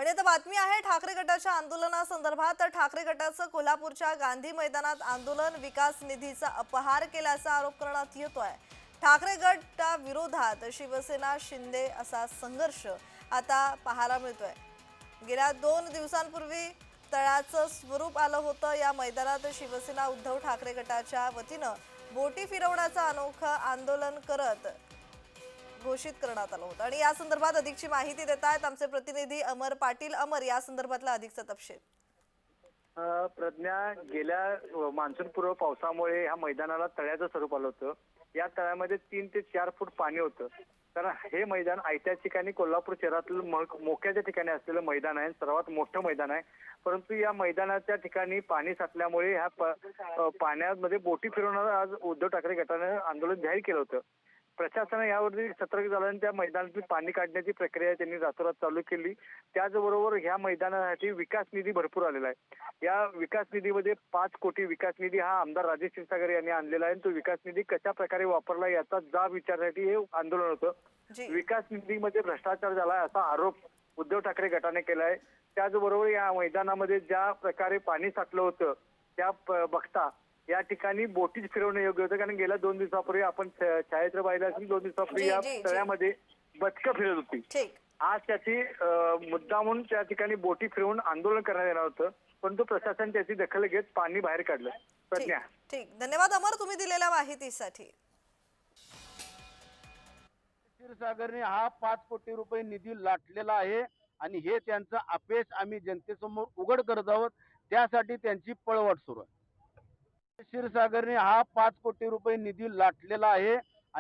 आणि आता बातमी आहे ठाकरे गटाच्या आंदोलनासंदर्भात। तर ठाकरे गटाचं कोल्हापूरच्या गांधी मैदानात आंदोलन विकास निधीचा अपहार केल्याचा आरोप करण्यात येतोय। ठाकरे गटा विरोधात शिवसेना शिंदे असा संघर्ष आता पाहायला मिळतोय। गेल्या 2 दिवसांपूर्वी तळाचं स्वरूप आलं होतं। या मैदानात शिवसेना उद्धव ठाकरे गटाच्या वतीनं बोटी फिरवण्याचं अनोखं आंदोलन करत घोषित करण्यात आलं होतं। आणि या संदर्भात अधिकची माहिती देत आहेत आमचे प्रतिनिधी अमर पाटील। अमर, या संदर्भातला अधिकचा तपशील। प्रज्ञा, गेल्या मान्सूनपूर्व पावसामुळे ह्या मैदानाला तळ्याचं स्वरूप आलं होतं। या तळ्यामध्ये 3 ते 4 फूट पाणी होतं। तर हे मैदान ऐतिहासिक आणि कोल्हापूर शहरातील मोक्याच्या ठिकाणी असलेलं मैदान आहे, सर्वात मोठं मैदान आहे। परंतु या मैदानाच्या ठिकाणी पाणी साचल्यामुळे ह्या पाण्यामध्ये बोटी फिरवणार आज उद्धव ठाकरे गटाने आंदोलन जाहीर केलं होतं। प्रशासनाने यावरती सतर्क झाल्याने त्या मैदानातील पाणी काढण्याची प्रक्रिया त्यांनी रातोरात चालू केली। त्याचबरोबर ह्या मैदानासाठी विकास निधी भरपूर आलेला आहे। या विकास निधीमध्ये 5 कोटी विकास निधी हा आमदार राजेश क्षीरसागर यांनी आणलेला आहे। तो विकास निधी कशा प्रकारे वापरला याचा जाब विचारण्यासाठी हे आंदोलन होतं। विकास निधीमध्ये भ्रष्टाचार झाला असा आरोप उद्धव ठाकरे गटाने केला आहे। त्याचबरोबर या मैदानामध्ये ज्या प्रकारे पाणी साठलं होतं त्या बघता या ठिकाणी बोटीच फिरवणं योग्य होतं, कारण गेल्या 2 दिवसापूर्वी आपण छायाचित्र पाहिलं असेल। 2 दिवसापूर्वी या तळ्यामध्ये बदकं फिरत होती। आज त्याची मुद्दामून त्या ठिकाणी बोटी फिरवून आंदोलन करण्यात येणार होतं, परंतु प्रशासन त्याची दखल घेत पाणी बाहेर काढलं। प्रज्ञा, ठीक, धन्यवाद अमर तुम्ही दिलेल्या माहितीसाठी। क्षीरसागरने हा 5 कोटी रुपये निधी लाटलेला आहे आणि हे त्यांचं अपयश आम्ही जनतेसमोर उघड करत आहोत। त्यासाठी त्यांची पळवाट सुरू आहे। क्षीरसागरने हा 5 कोटी रुपये निधी लाटलेला आहे